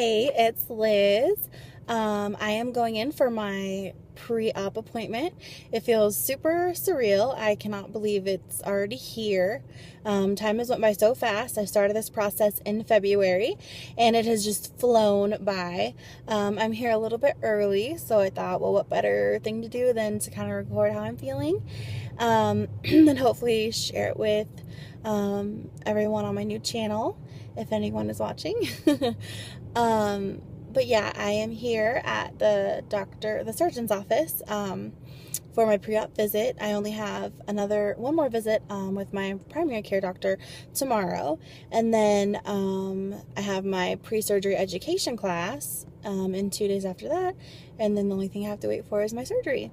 Hey, it's Liz. I am going in for my pre-op appointment. It feels super surreal. I cannot believe it's already here. Time has went by so fast. I started this process in February and it has just flown by. I'm here a little bit early, so I thought, well, what better thing to do than to kind of record how I'm feeling, and hopefully share it with everyone on my new channel, if anyone is watching. But yeah, I am here at the surgeon's office, for my pre-op visit. I only have one more visit, with my primary care doctor tomorrow. And then, I have my pre-surgery education class, in 2 days after that. And then the only thing I have to wait for is my surgery.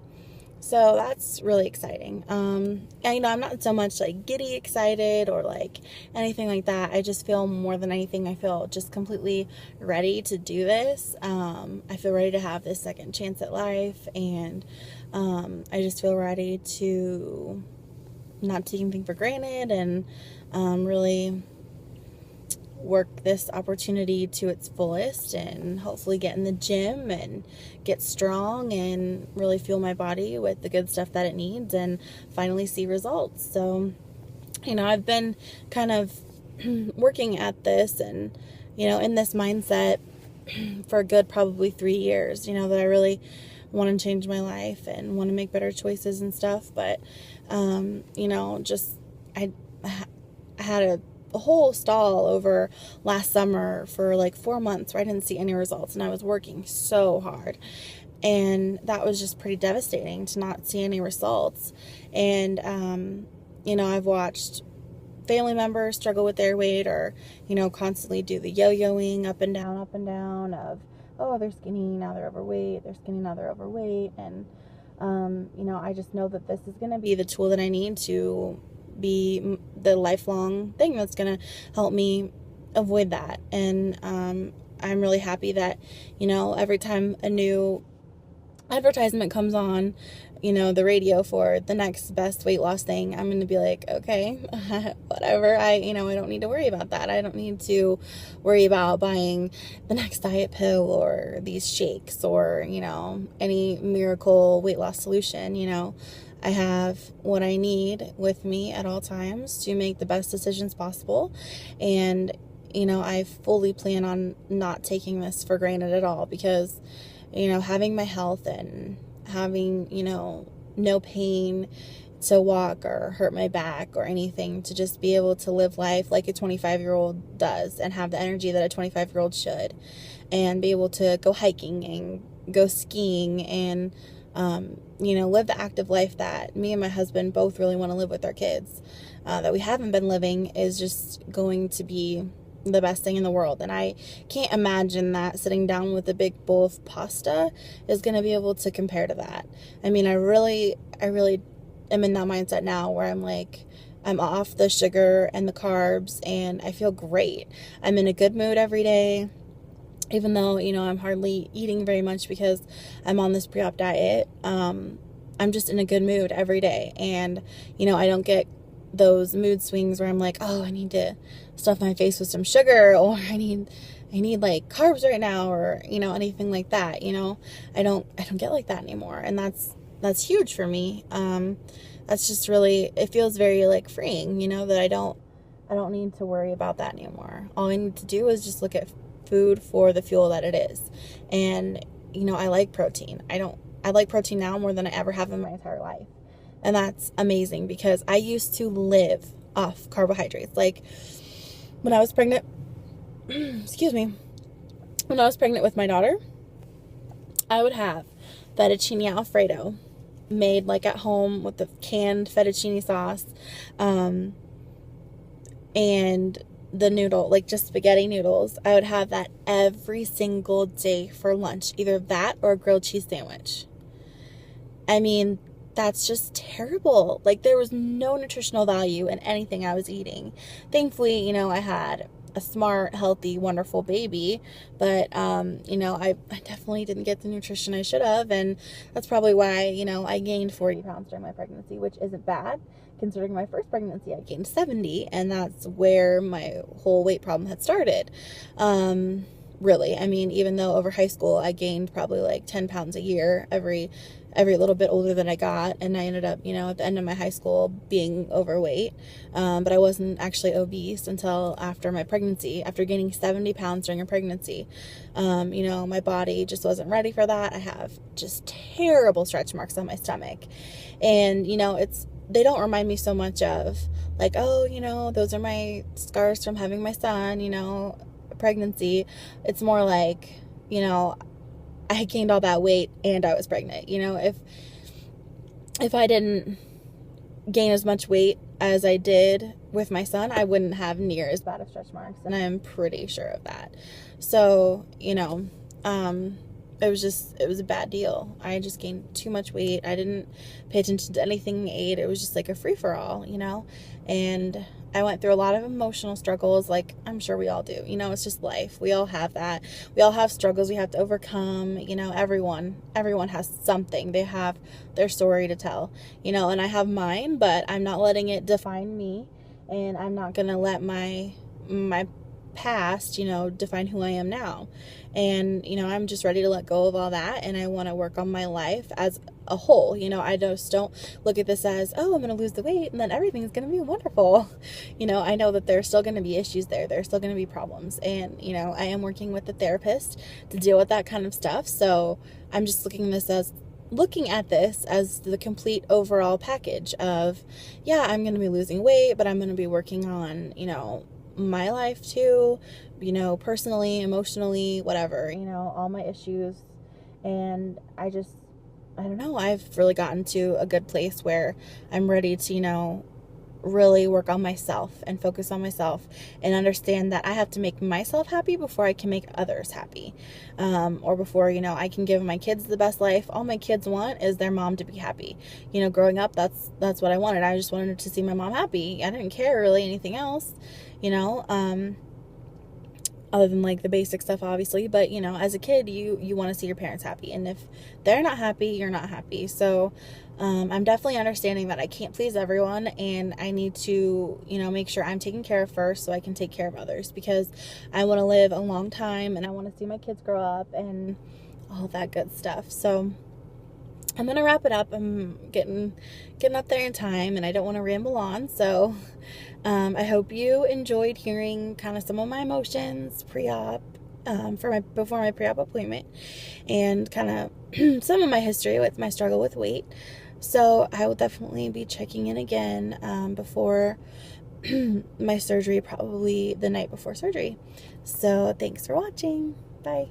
So that's really exciting. And, I'm not so much like giddy excited or like anything like that. I just feel more than anything, I feel just completely ready to do this. I feel ready to have this second chance at life. And I just feel ready to not take anything for granted and really work this opportunity to its fullest and hopefully get in the gym and get strong and really fuel my body with the good stuff that it needs and finally see results. So, I've been kind of working at this and, in this mindset for a good probably 3 years, that I really want to change my life and want to make better choices and stuff. But, I had a whole stall over last summer for like 4 months where I didn't see any results, and I was working so hard, and that was just pretty devastating to not see any results. And I've watched family members struggle with their weight, or constantly do the yo-yoing up and down of, oh, they're skinny, now they're overweight, they're skinny, now they're overweight. And I just know that this is going to be the tool that I need to be the lifelong thing that's going to help me avoid that. And I'm really happy that, every time a new advertisement comes on, the radio for the next best weight loss thing, I'm going to be like, okay, whatever. I don't need to worry about that. I don't need to worry about buying the next diet pill or these shakes or, any miracle weight loss solution. I have what I need with me at all times to make the best decisions possible. And, I fully plan on not taking this for granted at all, because, having my health and having, no pain to walk or hurt my back or anything, to just be able to live life like a 25-year-old does and have the energy that a 25-year-old should, and be able to go hiking and go skiing and, live the active life that me and my husband both really want to live with our kids, that we haven't been living, is just going to be the best thing in the world. And I can't imagine that sitting down with a big bowl of pasta is going to be able to compare to that. I mean, I really am in that mindset now where I'm like, I'm off the sugar and the carbs and I feel great. I'm in a good mood every day, even though, I'm hardly eating very much because I'm on this pre-op diet. I'm just in a good mood every day. And, I don't get those mood swings where I'm like, oh, I need to stuff my face with some sugar, or I need like carbs right now, or, anything like that. I don't get like that anymore. And that's huge for me. That's just really, it feels very like freeing, that I don't need to worry about that anymore. All I need to do is just look at food for the fuel that it is. And, I like protein. I like protein now more than I ever have in my entire life. And that's amazing, because I used to live off carbohydrates. Like when I was pregnant, excuse me, when I was pregnant with my daughter, I would have fettuccine Alfredo made like at home with the canned fettuccine sauce, and the noodle, like just spaghetti noodles. I would have that every single day for lunch, either that or a grilled cheese sandwich. I mean, that's just terrible. Like, there was no nutritional value in anything I was eating. Thankfully, I had a smart, healthy, wonderful baby, but, I definitely didn't get the nutrition I should have, and that's probably why, I gained 40 pounds during my pregnancy, which isn't bad, considering my first pregnancy, I gained 70, and that's where my whole weight problem had started. really. I mean, even though over high school I gained probably like 10 pounds a year every little bit older that I got, and I ended up, at the end of my high school being overweight, but I wasn't actually obese until after my pregnancy, after gaining 70 pounds during a pregnancy. My body just wasn't ready for that. I have just terrible stretch marks on my stomach, and they don't remind me so much of like, oh, those are my scars from having my son, pregnancy. It's more like, I gained all that weight and I was pregnant. If I didn't gain as much weight as I did with my son, I wouldn't have near as bad of stretch marks, and I am pretty sure of that. So, it was a bad deal. I just gained too much weight. I didn't pay attention to anything I ate. It was just like a free-for-all, and I went through a lot of emotional struggles, like I'm sure we all do. It's just life. We all have that. We all have struggles we have to overcome. Everyone has something. They have their story to tell, and I have mine, but I'm not letting it define me, and I'm not going to let my past, define who I am now. And, I'm just ready to let go of all that, and I want to work on my life as a whole. I just don't look at this as, oh, I'm going to lose the weight and then everything's going to be wonderful. I know that there's still going to be issues there. There's still going to be problems. And, I am working with a therapist to deal with that kind of stuff. So I'm just looking at this as the complete overall package of, yeah, I'm going to be losing weight, but I'm going to be working on, my life too, personally, emotionally, whatever, all my issues. And I don't know, I've really gotten to a good place where I'm ready to, really work on myself and focus on myself and understand that I have to make myself happy before I can make others happy. Or before, I can give my kids the best life. All my kids want is their mom to be happy. Growing up, that's what I wanted. I just wanted to see my mom happy. I didn't care really anything else, other than like the basic stuff, obviously. But, as a kid, you want to see your parents happy. And if they're not happy, you're not happy. So, I'm definitely understanding that I can't please everyone, and I need to, make sure I'm taken care of first so I can take care of others, because I want to live a long time and I want to see my kids grow up and all that good stuff. So I'm going to wrap it up. I'm getting up there in time, and I don't want to ramble on. So, I hope you enjoyed hearing kind of some of my emotions pre-op, before my pre-op appointment, and kind of some of my history with my struggle with weight. So I will definitely be checking in again before my surgery, probably the night before surgery. So thanks for watching. Bye.